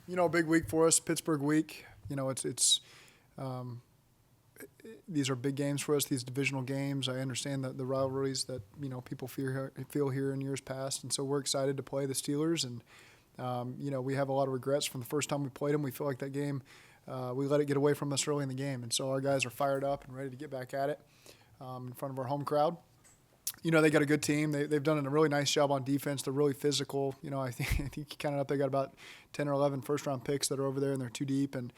Big week for us, Pittsburgh week. Um, these are big games for us. These divisional games. I understand that the rivalries that people feel here in years past, and so we're excited to play the Steelers. And we have a lot of regrets from the first time we played them. We feel like that game, we let it get away from us early in the game, and so our guys are fired up and ready to get back at it in front of our home crowd. They got a good team. They've done a really nice job on defense. They're really physical. I think you counted up, they got about 10 or 11 first-round picks that are over there, and they're too deep. And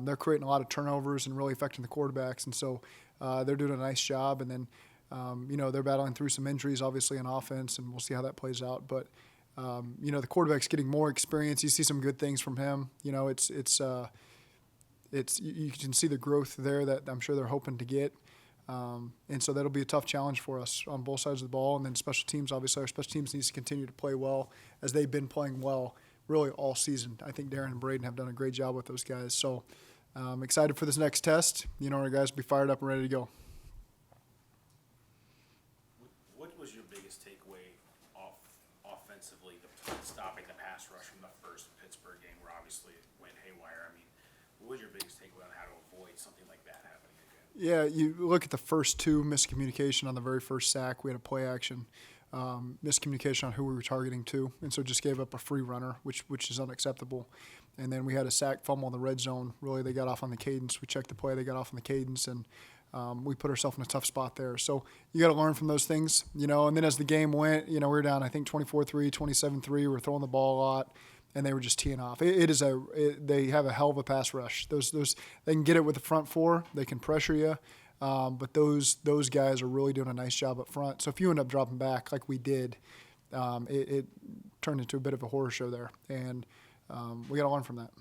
they're creating a lot of turnovers and really affecting the quarterbacks. And so they're doing a nice job. And then, they're battling through some injuries, obviously, on offense, and we'll see how that plays out. But, the quarterback's getting more experience. You see some good things from him. You can see the growth there that I'm sure they're hoping to get. And so that'll be a tough challenge for us on both sides of the ball. And then special teams, obviously, our special teams needs to continue to play well as they've been playing well really all season. I think Darren and Braden have done a great job with those guys. So I'm excited for this next test. Our guys will be fired up and ready to go. What was your biggest takeaway offensively, stopping the pass rush from the first Pittsburgh game where obviously it went haywire? I mean, what was your biggest takeaway on how to avoid something like that happening again? Yeah, you look at the first two, miscommunication on the very first sack. We had a play action, miscommunication on who we were targeting to, and so just gave up a free runner, which is unacceptable. And then we had a sack fumble in the red zone. Really, they got off on the cadence. We checked the play. They got off on the cadence, and we put ourselves in a tough spot there. So you got to learn from those things, And then as the game went, we were down, I think, 24-3, 27-3. We were throwing the ball a lot, and they were just teeing off. They have a hell of a pass rush. Those they can get it with the front four. They can pressure you, but those guys are really doing a nice job up front. So if you end up dropping back like we did, it turned into a bit of a horror show there, and we got to learn from that.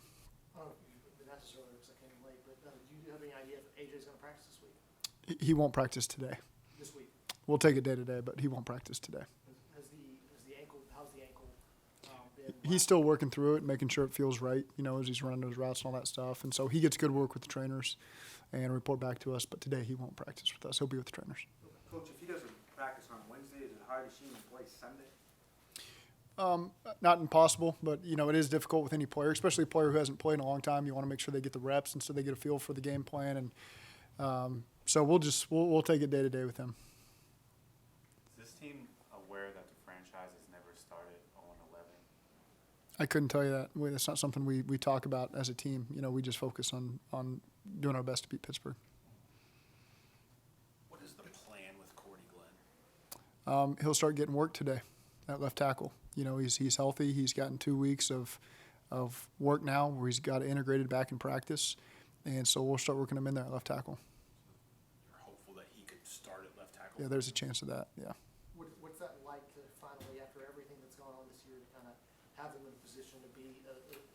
Not just earlier because I came late, but do you have any idea if AJ's going to practice this week? He won't practice today. This week? We'll take it day to day, but he won't practice today. How's the ankle been? He's still working through it, making sure it feels right, as he's running those routes and all that stuff. And so he gets good work with the trainers and report back to us. But today he won't practice with us. He'll be with the trainers. Coach, if he doesn't practice on Wednesday, is it hard to see him play Sunday? Not impossible, but, it is difficult with any player, especially a player who hasn't played in a long time. You want to make sure they get the reps and so they get a feel for the game plan. And so we'll take it day to day with him. Is this team aware that the franchise has never started 0-11? I couldn't tell you that. It's not something we talk about as a team. We just focus on doing our best to beat Pittsburgh. What is the plan with Cordy Glenn? He'll start getting work today at left tackle. He's healthy. He's gotten 2 weeks of work now where he's got integrated back in practice, and so we'll start working him in there at left tackle. You're hopeful that he could start at left tackle? Yeah, there's a chance of that, yeah. What's that like to finally, after everything that's gone on this year, to kind of have him in a position to be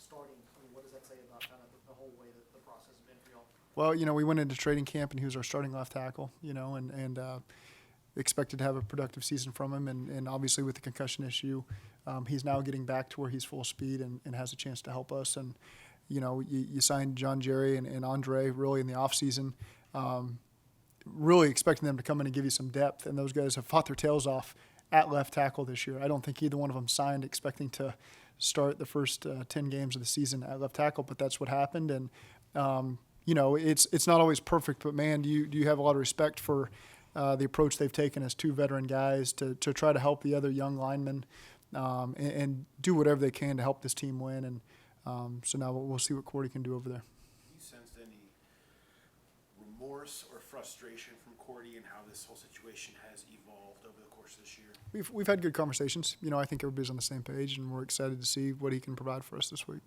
starting? I mean, what does that say about kind of the whole way that the process has been for y'all? Well, we went into training camp, and he was our starting left tackle, and expected to have a productive season from him. And obviously with the concussion issue, he's now getting back to where he's full speed and has a chance to help us. And, you signed John Jerry and Andre really in the offseason, really expecting them to come in and give you some depth. And those guys have fought their tails off at left tackle this year. I don't think either one of them signed expecting to start the first 10 games of the season at left tackle, but that's what happened. And, it's not always perfect, but, man, do you have a lot of respect for the approach they've taken as two veteran guys to try to help the other young linemen and do whatever they can to help this team win. And so now we'll see what Cordy can do over there. Have you sensed any remorse or frustration from Cordy and how this whole situation has evolved over the course of this year? We've had good conversations. I think everybody's on the same page, and we're excited to see what he can provide for us this week.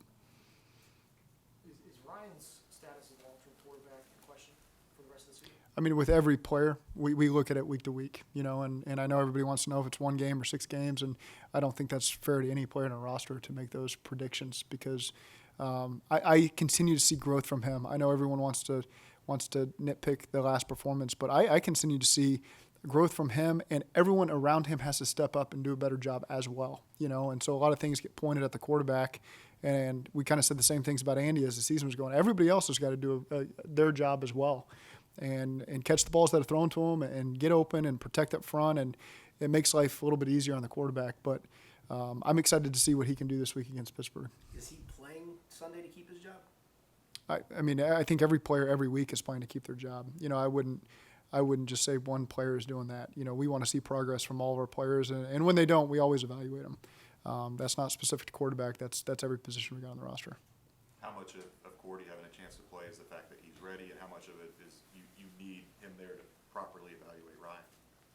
Is Ryan's status as long-term quarterback in question for the rest of the season? I mean, with every player, we look at it week to week, and I know everybody wants to know if it's one game or 6 games, and I don't think that's fair to any player in a roster to make those predictions because I continue to see growth from him. I know everyone wants to nitpick the last performance, but I continue to see growth from him, and everyone around him has to step up and do a better job as well, and so a lot of things get pointed at the quarterback, and we kind of said the same things about Andy as the season was going. Everybody else has got to do their job as well. And catch the balls that are thrown to him and get open and protect up front, and it makes life a little bit easier on the quarterback. But I'm excited to see what he can do this week against Pittsburgh. Is he playing Sunday to keep his job? I mean, I think every player every week is playing to keep their job. You know, I wouldn't just say one player is doing that. You know, we want to see progress from all of our players, and when they don't, we always evaluate them. That's not specific to quarterback. That's every position we got on the roster. How much of Gordy having a chance to play is the fact that he's ready, and how much of it is you need him there to properly evaluate Ryan?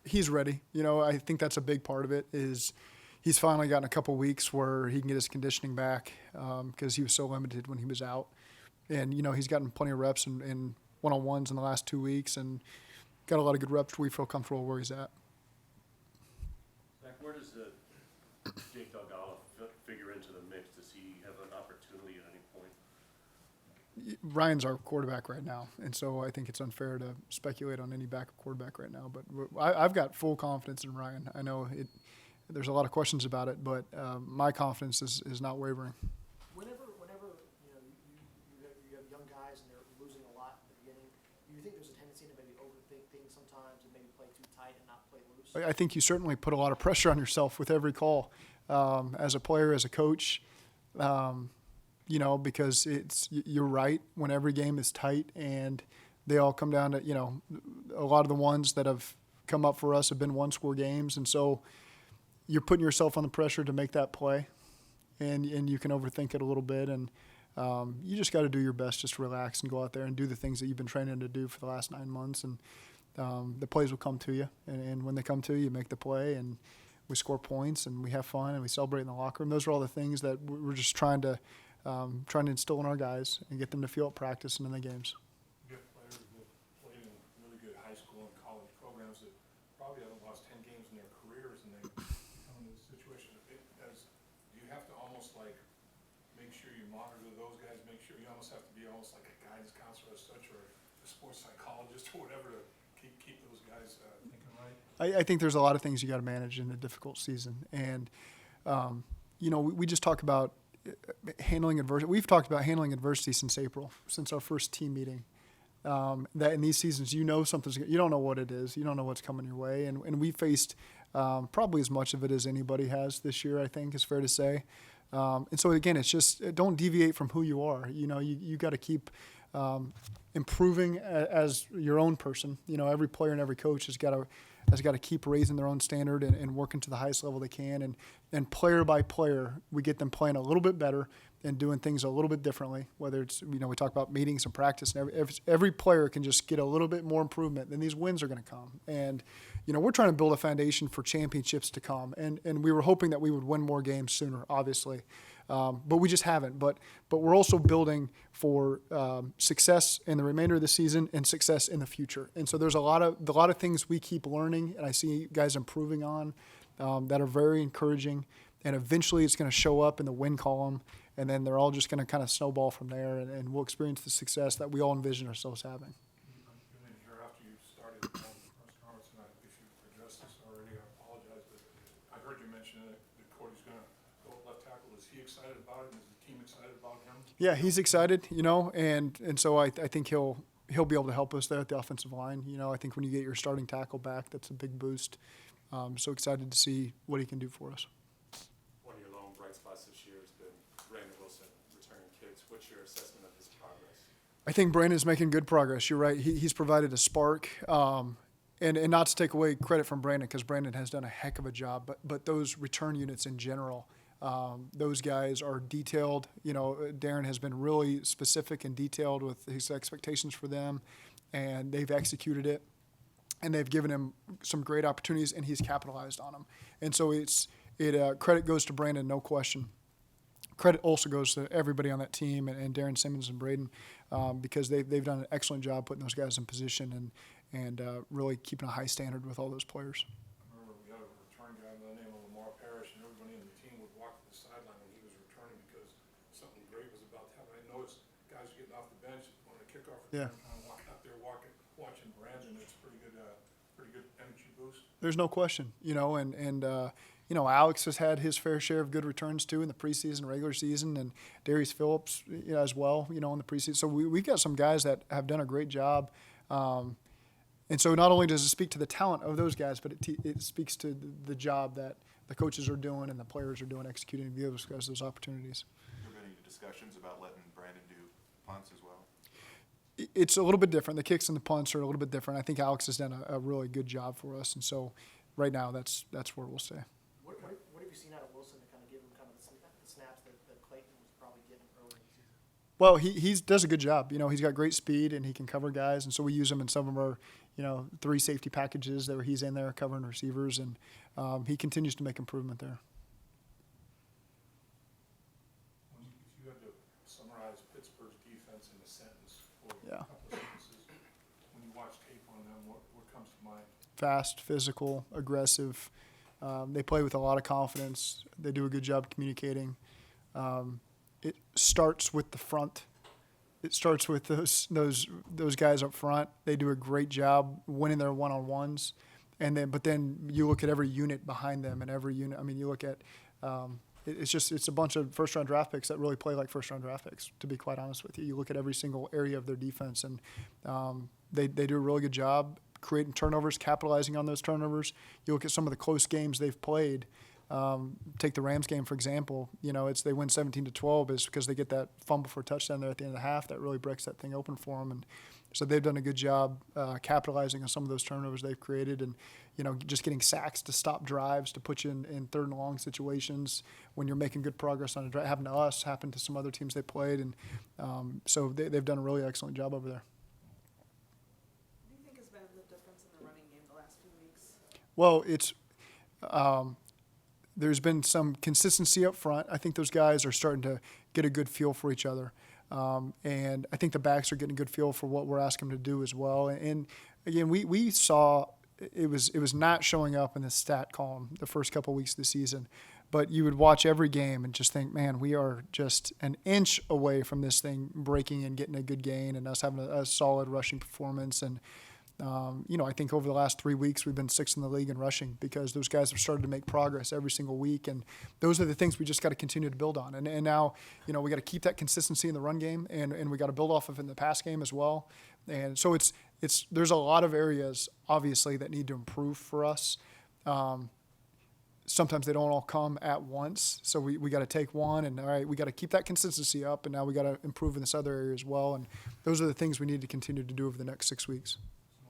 He's ready. You know, I think that's a big part of it is he's finally gotten a couple weeks where he can get his conditioning back because he was so limited when he was out. And, you know, he's gotten plenty of reps in one-on-ones in the last 2 weeks and got a lot of good reps. We feel comfortable where he's at. Zach, where does Jake Delgado figure into the mix? Does he have an opportunity at any point? Ryan's our quarterback right now, and so I think it's unfair to speculate on any backup quarterback right now. But I've got full confidence in Ryan. I know there's a lot of questions about it, but my confidence is not wavering. Whenever you have young guys and they're losing a lot at the beginning, do you think there's a tendency to maybe overthink things sometimes and maybe play too tight and not play loose? I think you certainly put a lot of pressure on yourself with every call, as a player, as a coach. You know, because you're right when every game is tight and they all come down to, you know, a lot of the ones that have come up for us have been one-score games, and so you're putting yourself on the pressure to make that play, and you can overthink it a little bit, and you just got to do your best just to relax and go out there and do the things that you've been training to do for the last 9 months, and the plays will come to you, and when they come to you, you make the play, and we score points, and we have fun, and we celebrate in the locker room. Those are all the things that we're just trying to instill in our guys and get them to feel at practice and in the games. You have players that played in really good high school and college programs that probably haven't lost 10 games in their careers, and they come into the situation. Do you have to almost like make sure you monitor those guys, make sure you almost have to be almost like a guidance counselor as such, or a sports psychologist or whatever to keep those guys thinking right? I think there's a lot of things you got to manage in a difficult season, and you know, we just talk about handling adversity. We've talked about handling adversity since April, since our first team meeting. That in these seasons, you know you don't know what it is, you don't know what's coming your way, and we faced probably as much of it as anybody has this year. I think is fair to say. And so again, it's just don't deviate from who you are. You know, you got to keep improving as your own person. You know, every player and every coach has got to keep raising their own standard and working to the highest level they can. And player by player, we get them playing a little bit better and doing things a little bit differently. Whether it's, you know, we talk about meetings and practice, and every player can just get a little bit more improvement, then these wins are going to come. And, you know, we're trying to build a foundation for championships to come. And we were hoping that we would win more games sooner, obviously. But we just haven't. But we're also building for success in the remainder of the season and success in the future. And so there's a lot of things we keep learning, and I see guys improving on that are very encouraging. And eventually it's going to show up in the win column, and then they're all just going to kind of snowball from there, and we'll experience the success that we all envision ourselves having. And then here after you started the press conference, and if you addressed this already, I apologize, but I heard you mention that Cody's going to go left tackle. Is he excited about it? Is the team excited about him? Yeah, he's excited, you know, and so I think he'll be able to help us there at the offensive line. You know, I think when you get your starting tackle back, that's a big boost. So excited to see what he can do for us. One of your lone bright spots this year has been Brandon Wilson returning kicks. What's your assessment of his progress? I think Brandon's making good progress. You're right. He's provided a spark. And not to take away credit from Brandon, because Brandon has done a heck of a job, but those return units in general, those guys are detailed. You know, Darren has been really specific and detailed with his expectations for them, and they've executed it, and they've given him some great opportunities, and he's capitalized on them. And so credit goes to Brandon, no question. Credit also goes to everybody on that team, and Darren Simmons and Braden, because they've done an excellent job putting those guys in position and really keeping a high standard with all those players. I remember we had a return guy by the name of Lamar Parrish, and everybody in the team would walk to the sideline when he was returning because something great was about to happen. I noticed guys getting off the bench on the kickoff return, kind of walking out there, watching Brandon. It's pretty good energy boost. There's no question, you know, and you know, Alex has had his fair share of good returns too in the preseason, regular season, and Darius Phillips, you know, as well, you know, in the preseason. So we've got some guys that have done a great job. And so not only does it speak to the talent of those guys, but it speaks to the job that the coaches are doing and the players are doing, executing those guys those opportunities. Have there been any discussions about letting letting Brandon do punts as well? It's a little bit different. The kicks and the punts are a little bit different. I think Alex has done a really good job for us, and so right now that's where we'll stay. What have you seen out of Wilson to kind of give him kind of the snaps that Clayton was probably getting early in the season? Well, he does a good job. He's got great speed and he can cover guys, and so we use him in some of our 3 safety packages that he's in there covering receivers, and he continues to make improvement there. If you had to summarize Pittsburgh's defense in a sentence or Yeah. a couple of sentences, when you watch tape on them, what comes to mind? Fast, physical, aggressive. They play with a lot of confidence. They do a good job communicating. It starts with the front. It starts with those guys up front. They do a great job winning their one-on-ones, but then you look at every unit behind them, and every unit. I mean, you look at it's a bunch of first-round draft picks that really play like first-round draft picks. To be quite honest with you, you look at every single area of their defense, and they do a really good job creating turnovers, capitalizing on those turnovers. You look at some of the close games they've played. Take the Rams game, for example. They win 17-12 is because they get that fumble for a touchdown there at the end of the half that really breaks that thing open for them. And so they've done a good job capitalizing on some of those turnovers they've created, and just getting sacks to stop drives, to put you in third and long situations when you're making good progress on a drive. Happened to us, happened to some other teams they played, and so they've done a really excellent job over there. What do you think has been the difference in the running game the last few weeks? Well, it's there's been some consistency up front. I think those guys are starting to get a good feel for each other. And I think the backs are getting a good feel for what we're asking them to do as well. And again, we saw it was not showing up in the stat column the first couple of weeks of the season. But you would watch every game and just think, man, we are just an inch away from this thing breaking and getting a good gain and us having a solid rushing performance. And I think over the last 3 weeks we've been 6th in the league in rushing because those guys have started to make progress every single week, and those are the things we just got to continue to build on. And now, we got to keep that consistency in the run game, and we got to build off of it in the pass game as well. And so there's a lot of areas obviously that need to improve for us. Sometimes they don't all come at once, so we got to take one, and all right, we got to keep that consistency up, and now we got to improve in this other area as well. And those are the things we need to continue to do over the next 6 weeks.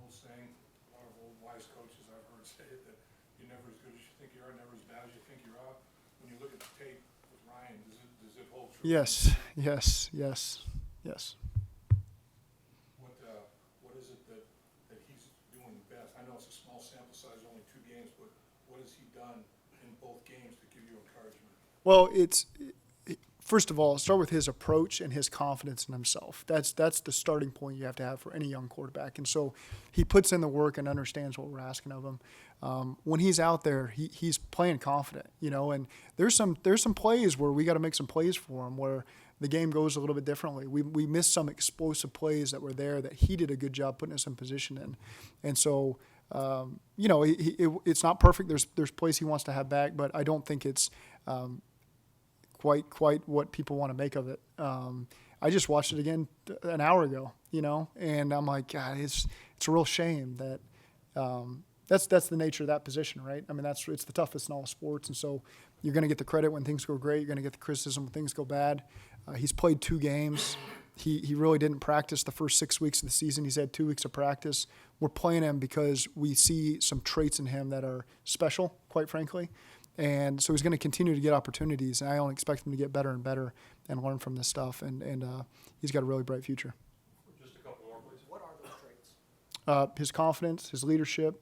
Saying, a lot of old wise coaches I've heard say it, that you're never as good as you think you are, never as bad as you think you are. When you look at the tape with Ryan, does it hold true? Yes. What is it that he's doing best? I know it's a small sample size, only 2 games, but what has he done in both games to give you encouragement? Well, first of all, start with his approach and his confidence in himself. That's the starting point you have to have for any young quarterback. And so he puts in the work and understands what we're asking of him. When he's out there, he's playing confident, and there's some plays where we got to make some plays for him where the game goes a little bit differently. We missed some explosive plays that were there that he did a good job putting us in position in. And so, it's not perfect. There's plays he wants to have back, but I don't think it's quite what people want to make of it. I just watched it again an hour ago, and I'm like, God, it's a real shame that that's the nature of that position, right? I mean, it's the toughest in all sports, and so you're going to get the credit when things go great. You're going to get the criticism when things go bad. He's played 2 games. He really didn't practice the first 6 weeks of the season. He's had 2 weeks of practice. We're playing him because we see some traits in him that are special, quite frankly. And so he's going to continue to get opportunities, and I only expect him to get better and better and learn from this stuff. And he's got a really bright future. Just a couple more, please. What are those traits? His confidence, his leadership,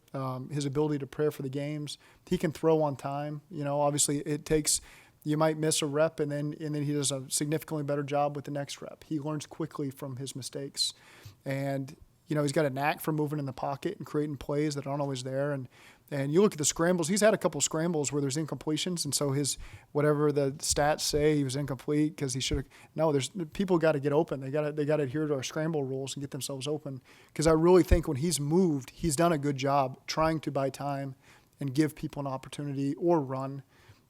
his ability to prepare for the games. He can throw on time. Obviously it takes – you might miss a rep, and then he does a significantly better job with the next rep. He learns quickly from his mistakes. And he's got a knack for moving in the pocket and creating plays that aren't always there. And you look at the scrambles. He's had a couple scrambles where there's incompletions, and so his whatever the stats say he was incomplete because he should have. No, there's people got to get open. They got to adhere to our scramble rules and get themselves open. Because I really think when he's moved, he's done a good job trying to buy time and give people an opportunity or run.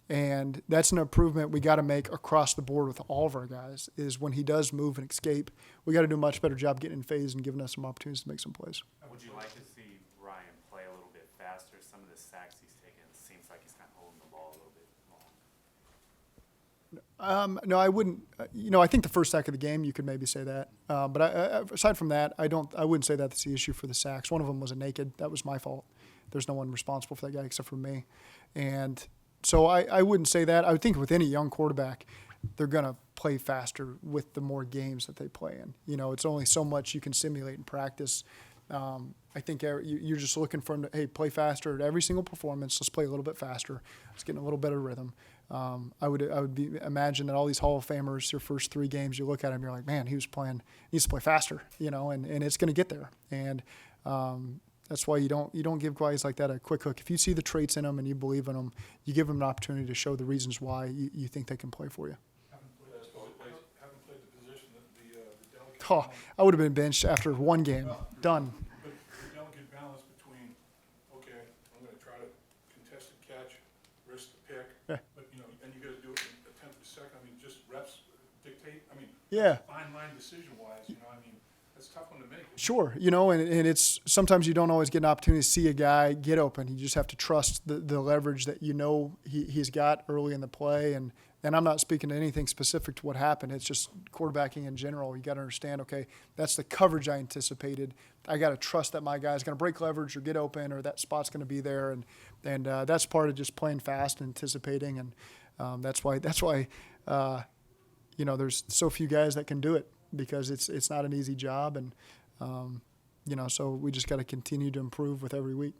And that's an improvement we got to make across the board with all of our guys, is when he does move and escape, we got to do a much better job getting in phase and giving us some opportunities to make some plays. Would you like to see Ryan play a little bit faster? Some of the sacks he's taken, it seems like he's kind of holding the ball a little bit long. No, I wouldn't. I think the first sack of the game, you could maybe say that. But aside from that, I wouldn't say that's the issue for the sacks. One of them was a naked. That was my fault. There's no one responsible for that guy except for me. And so I wouldn't say that. I would think with any young quarterback, they're going to play faster with the more games that they play in. It's only so much you can simulate in practice. I think you're just looking for them to, hey, play faster at every single performance. Let's play a little bit faster. Let's get in a little better rhythm. I would imagine that all these Hall of Famers, their first 3 games, you look at him, you're like, man, he needs to play faster, and it's going to get there. And that's why you don't give guys like that a quick hook. If you see the traits in them and you believe in them, you give them an opportunity to show the reasons why you think they can play for you. Haven't played the position that the delicate. Oh, I would have been benched after 1 game. Done. But the delicate balance between, okay, I'm gonna try to contest the catch, risk the pick, Yeah. but, and you gotta do it in a tenth of a second, just reps dictate, Yeah. fine line decision-wise, that's a tough one to make. Sure, and it's sometimes you don't always get an opportunity to see a guy get open. You just have to trust the leverage that he's got early in the play. And I'm not speaking to anything specific to what happened. It's just quarterbacking in general. You got to understand, okay, that's the coverage I anticipated. I got to trust that my guy's going to break leverage or get open or that spot's going to be there. And that's part of just playing fast and anticipating. And that's why there's so few guys that can do it, because it's not an easy job, and so we just got to continue to improve with every week.